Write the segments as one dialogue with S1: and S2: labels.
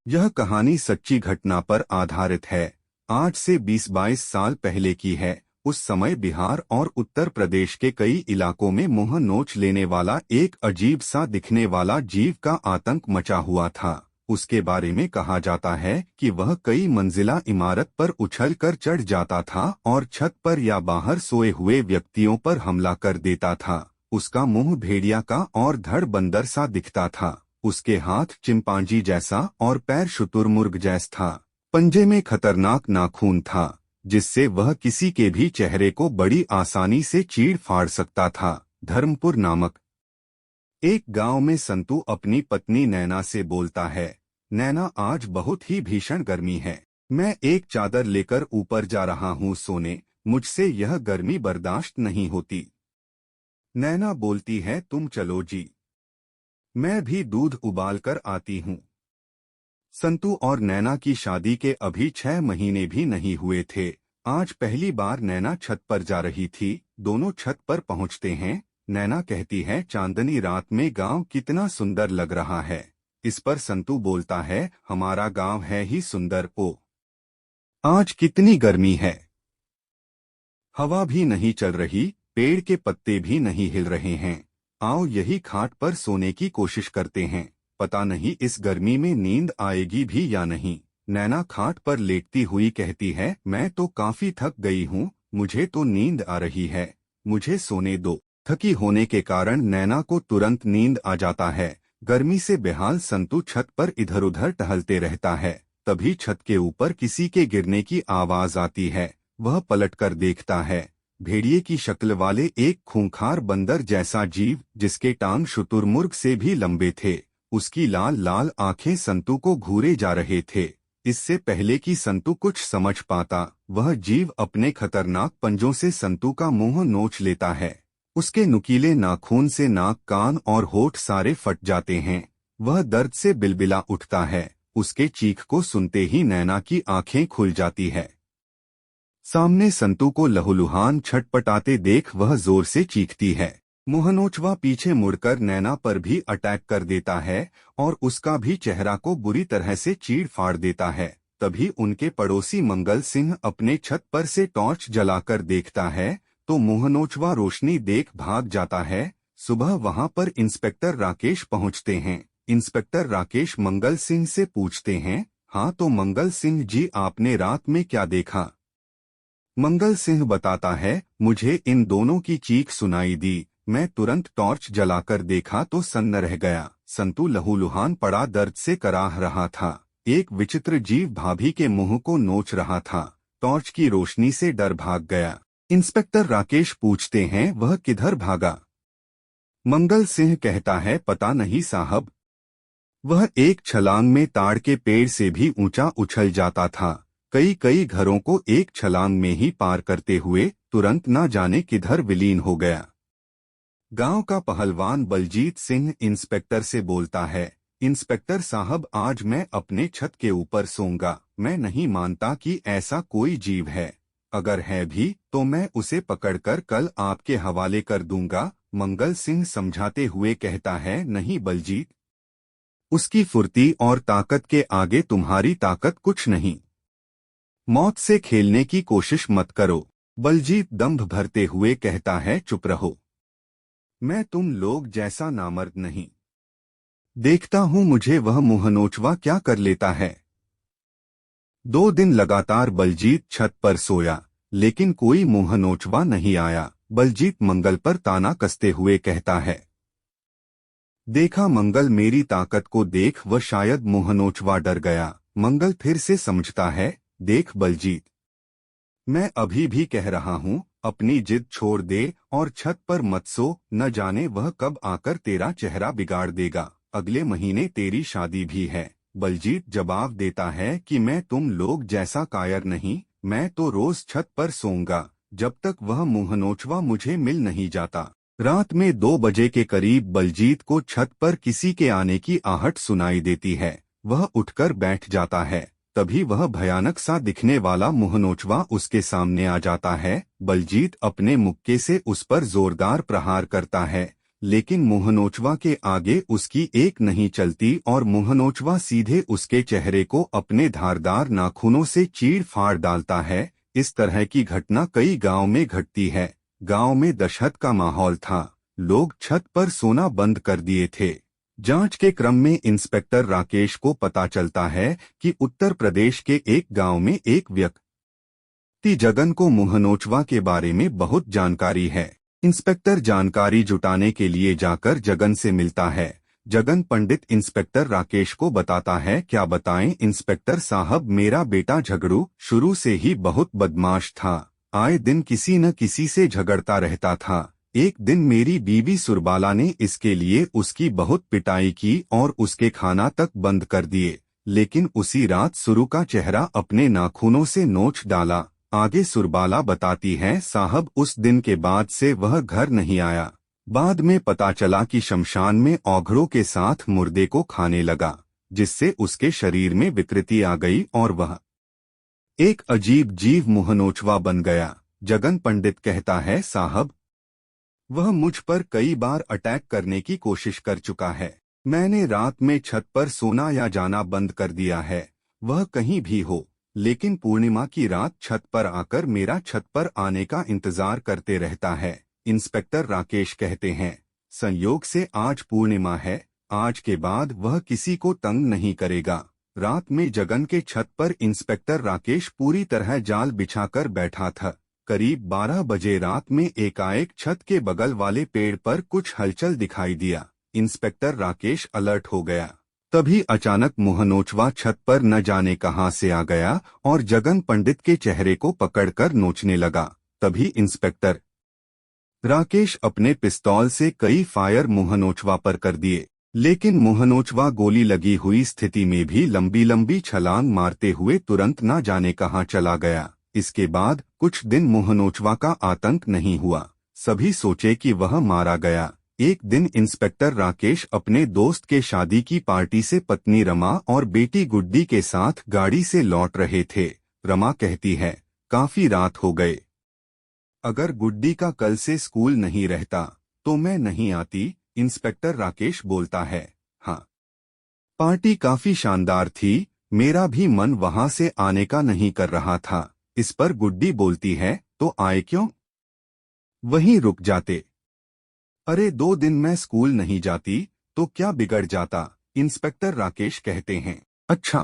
S1: यह कहानी सच्ची घटना पर आधारित है। आज से 20-22 साल पहले की है। उस समय बिहार और उत्तर प्रदेश के कई इलाकों में मुंह नोच लेने वाला एक अजीब सा दिखने वाला जीव का आतंक मचा हुआ था। उसके बारे में कहा जाता है कि वह कई मंजिला इमारत पर उछलकर चढ़ जाता था और छत पर या बाहर सोए हुए व्यक्तियों पर हमला कर देता था। उसका मुंह भेड़िया का और धड़ बंदर सा दिखता था। उसके हाथ चिंपांजी जैसा और पैर शुतुरमुर्ग जैसा था। पंजे में खतरनाक नाखून था जिससे वह किसी के भी चेहरे को बड़ी आसानी से चीड़ फाड़ सकता था। धर्मपुर नामक एक गांव में संतू अपनी पत्नी नैना से बोलता है, नैना आज बहुत ही भीषण गर्मी है। मैं एक चादर लेकर ऊपर जा रहा हूँ सोने, मुझसे यह गर्मी बर्दाश्त नहीं होती। नैना बोलती है, तुम चलो जी, मैं भी दूध उबाल कर आती हूँ। संतू और नैना की शादी के अभी 6 महीने भी नहीं हुए थे। आज पहली बार नैना छत पर जा रही थी। दोनों छत पर पहुँचते हैं। नैना कहती है, चांदनी रात में गांव कितना सुंदर लग रहा है। इस पर संतू बोलता है, हमारा गांव है ही सुंदर ओ। आज कितनी गर्मी है, हवा भी नहीं चल रही, पेड़ के पत्ते भी नहीं हिल रहे हैं। आओ यही खाट पर सोने की कोशिश करते हैं, पता नहीं इस गर्मी में नींद आएगी भी या नहीं। नैना खाट पर लेटती हुई कहती है, मैं तो काफी थक गई हूँ, मुझे तो नींद आ रही है, मुझे सोने दो। थकी होने के कारण नैना को तुरंत नींद आ जाता है। गर्मी से बेहाल संतू छत पर इधर उधर टहलते रहता है। तभी छत के ऊपर किसी के गिरने की आवाज आती है। वह पलटकर देखता है, भेड़िए की शक्ल वाले एक खूंखार बंदर जैसा जीव जिसके टांग शुतुरमुर्ग से भी लंबे थे। उसकी लाल लाल आंखें संतू को घूरे जा रहे थे। इससे पहले कि संतू कुछ समझ पाता, वह जीव अपने खतरनाक पंजों से संतू का मुंह नोच लेता है। उसके नुकीले नाखून से नाक, कान और होठ सारे फट जाते हैं। वह दर्द से बिलबिला उठता है। उसके चीख को सुनते ही नैना की आंखें खुल जाती है। सामने संतू को लहूलुहान छटपटाते देख वह जोर से चीखती है। मुहनोचवा पीछे मुड़कर नैना पर भी अटैक कर देता है और उसका भी चेहरा को बुरी तरह से चीड़ फाड़ देता है। तभी उनके पड़ोसी मंगल सिंह अपने छत पर से टॉर्च जलाकर देखता है तो मुहनोचवा रोशनी देख भाग जाता है। सुबह वहां पर इंस्पेक्टर राकेश पहुंचते हैं। इंस्पेक्टर राकेश मंगल सिंह से पूछते हैं, हाँ तो मंगल सिंह जी, आपने रात में क्या देखा? मंगल सिंह बताता है, मुझे इन दोनों की चीख सुनाई दी, मैं तुरंत टॉर्च जलाकर देखा तो सन्न रह गया। संतू लहूलुहान पड़ा दर्द से कराह रहा था। एक विचित्र जीव भाभी के मुंह को नोच रहा था। टॉर्च की रोशनी से डर भाग गया। इंस्पेक्टर राकेश पूछते हैं, वह किधर भागा? मंगल सिंह कहता है, पता नहीं साहब, वह एक छलांग में ताड़ के पेड़ से भी ऊंचा उछल जाता था। कई कई घरों को एक छलांग में ही पार करते हुए तुरंत न जाने किधर विलीन हो गया। गांव का पहलवान बलजीत सिंह इंस्पेक्टर से बोलता है, इंस्पेक्टर साहब, आज मैं अपने छत के ऊपर सोऊंगा। मैं नहीं मानता कि ऐसा कोई जीव है। अगर है भी तो मैं उसे पकड़कर कल आपके हवाले कर दूंगा। मंगल सिंह समझाते हुए कहता है, नहीं बलजीत, उसकी फुर्ती और ताकत के आगे तुम्हारी ताकत कुछ नहीं। मौत से खेलने की कोशिश मत करो। बलजीत दंभ भरते हुए कहता है, चुप रहो, मैं तुम लोग जैसा नामर्द नहीं। देखता हूँ मुझे वह मुहनोचवा क्या कर लेता है। 2 दिन लगातार बलजीत छत पर सोया, लेकिन कोई मुहनोचवा नहीं आया। बलजीत मंगल पर ताना कसते हुए कहता है, देखा मंगल, मेरी ताकत को देख वह शायद मुहनोचवा डर गया। मंगल फिर से समझता है, देख बलजीत, मैं अभी भी कह रहा हूँ, अपनी जिद छोड़ दे और छत पर मत सो, न जाने वह कब आकर तेरा चेहरा बिगाड़ देगा। अगले महीने तेरी शादी भी है। बलजीत जवाब देता है कि मैं तुम लोग जैसा कायर नहीं, मैं तो रोज छत पर सोऊंगा जब तक वह मुहनोचवा मुझे मिल नहीं जाता। रात में 2 बजे के करीब बलजीत को छत पर किसी के आने की आहट सुनाई देती है। वह उठकर बैठ जाता है। तभी वह भयानक सा दिखने वाला मुहनोचवा उसके सामने आ जाता है। बलजीत अपने मुक्के से उस पर जोरदार प्रहार करता है, लेकिन मोहनोचवा के आगे उसकी एक नहीं चलती और मोहनोचवा सीधे उसके चेहरे को अपने धारदार नाखूनों से चीड़ फाड़ डालता है। इस तरह की घटना कई गांव में घटती है। गांव में दशहत का माहौल था। लोग छत पर सोना बंद कर दिए थे। जांच के क्रम में इंस्पेक्टर राकेश को पता चलता है कि उत्तर प्रदेश के एक गांव में एक व्यक्ति जगन को मोहनोचवा के बारे में बहुत जानकारी है। इंस्पेक्टर जानकारी जुटाने के लिए जाकर जगन से मिलता है। जगन पंडित इंस्पेक्टर राकेश को बताता है। क्या बताएं इंस्पेक्टर साहब, मेरा बेटा झगड़ू शुरू से ही बहुत बदमाश था। आए दिन किसी न किसी से झगड़ता रहता था। एक दिन मेरी बीवी सुरबाला ने इसके लिए उसकी बहुत पिटाई की और उसके खाना तक बंद कर दिए। लेकिन उसी रात सुरु का चेहरा अपने नाखूनों से नोच डाला। आगे सुरबाला बताती है, साहब उस दिन के बाद से वह घर नहीं आया। बाद में पता चला कि शमशान में औघड़ों के साथ मुर्दे को खाने लगा, जिससे उसके शरीर में विकृति आ गई और वह एक अजीब जीव मोहनोचवा बन गया। जगन पंडित कहता है, साहब वह मुझ पर कई बार अटैक करने की कोशिश कर चुका है। मैंने रात में छत पर सोना या जाना बंद कर दिया है, वह कहीं भी हो, लेकिन पूर्णिमा की रात छत पर आकर मेरा छत पर आने का इंतजार करते रहता है। इंस्पेक्टर राकेश कहते हैं, संयोग से आज पूर्णिमा है, आज के बाद वह किसी को तंग नहीं करेगा। रात में जगन के छत पर इंस्पेक्टर राकेश पूरी तरह जाल बिछाकर बैठा था। करीब 12 बजे रात में एकाएक छत के बगल वाले पेड़ पर कुछ हलचल दिखाई दिया। इंस्पेक्टर राकेश अलर्ट हो गया। तभी अचानक मोहनोचवा छत पर न जाने कहां से आ गया और जगन पंडित के चेहरे को पकड़कर नोचने लगा। तभी इंस्पेक्टर राकेश अपने पिस्तौल से कई फायर मोहनोचवा पर कर दिए, लेकिन मोहनोचवा गोली लगी हुई स्थिति में भी लंबी लंबी छलांग मारते हुए तुरंत न जाने कहां चला गया। इसके बाद कुछ दिन मोहनोचवा का आतंक नहीं हुआ। सभी सोचे कि वह मारा गया। एक दिन इंस्पेक्टर राकेश अपने दोस्त के शादी की पार्टी से पत्नी रमा और बेटी गुड्डी के साथ गाड़ी से लौट रहे थे। रमा कहती है, काफी रात हो गए, अगर गुड्डी का कल से स्कूल नहीं रहता तो मैं नहीं आती। इंस्पेक्टर राकेश बोलता है, हाँ, पार्टी काफी शानदार थी, मेरा भी मन वहां से आने का नहीं कर रहा था। इस पर गुड्डी बोलती है, तो आए क्यों, वहीं रुक जाते। अरे 2 दिन मैं स्कूल नहीं जाती तो क्या बिगड़ जाता। इंस्पेक्टर राकेश कहते हैं, अच्छा,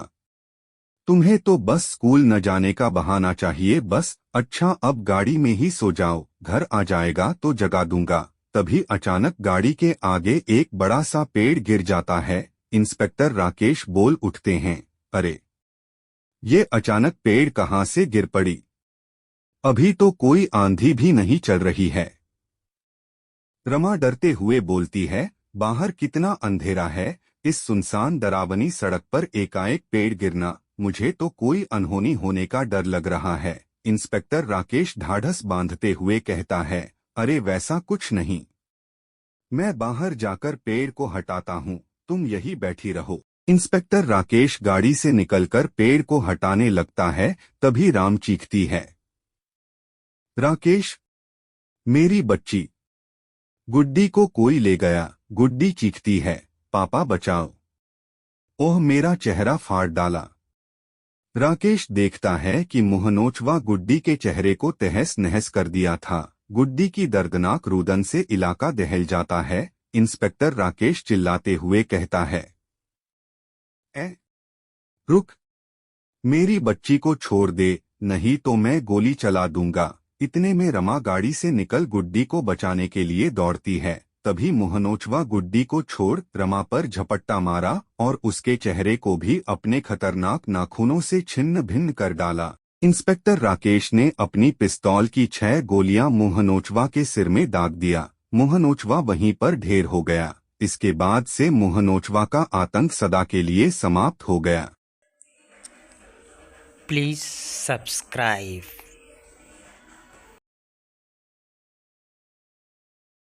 S1: तुम्हें तो बस स्कूल न जाने का बहाना चाहिए बस। अच्छा, अब गाड़ी में ही सो जाओ, घर आ जाएगा तो जगा दूंगा। तभी अचानक गाड़ी के आगे एक बड़ा सा पेड़ गिर जाता है। इंस्पेक्टर राकेश बोल उठते हैं, अरे ये अचानक पेड़ कहां से गिर पड़ी, अभी तो कोई आंधी भी नहीं चल रही है। रमा डरते हुए बोलती है, बाहर कितना अंधेरा है, इस सुनसान डरावनी सड़क पर एकाएक पेड़ गिरना, मुझे तो कोई अनहोनी होने का डर लग रहा है। इंस्पेक्टर राकेश ढाढ़स बांधते हुए कहता है, अरे वैसा कुछ नहीं, मैं बाहर जाकर पेड़ को हटाता हूँ, तुम यही बैठी रहो। इंस्पेक्टर राकेश गाड़ी से निकलकर पेड़ को हटाने लगता है। तभी राम चीखती है, राकेश, मेरी बच्ची गुड्डी को कोई ले गया। गुड्डी चीखती है, पापा बचाओ। ओह, मेरा चेहरा फाड़ डाला। राकेश देखता है कि मोहनोचवा गुड्डी के चेहरे को तहस नहस कर दिया था। गुड्डी की दर्दनाक रुदन से इलाका दहल जाता है। इंस्पेक्टर राकेश चिल्लाते हुए कहता है, रुक, मेरी बच्ची को छोड़ दे, नहीं तो मैं गोली चला दूंगा। इतने में रमा गाड़ी से निकल गुड्डी को बचाने के लिए दौड़ती है। तभी मोहनोचवा गुड्डी को छोड़ रमा पर झपट्टा मारा और उसके चेहरे को भी अपने खतरनाक नाखूनों से छिन्न भिन्न कर डाला। इंस्पेक्टर राकेश ने अपनी पिस्तौल की 6 गोलियां मोहनोचवा के सिर में दाग दिया। मोहनोचवा वहीं पर ढेर हो गया। इसके बाद से मोहनोचवा का आतंक सदा के लिए समाप्त हो गया।
S2: Please subscribe.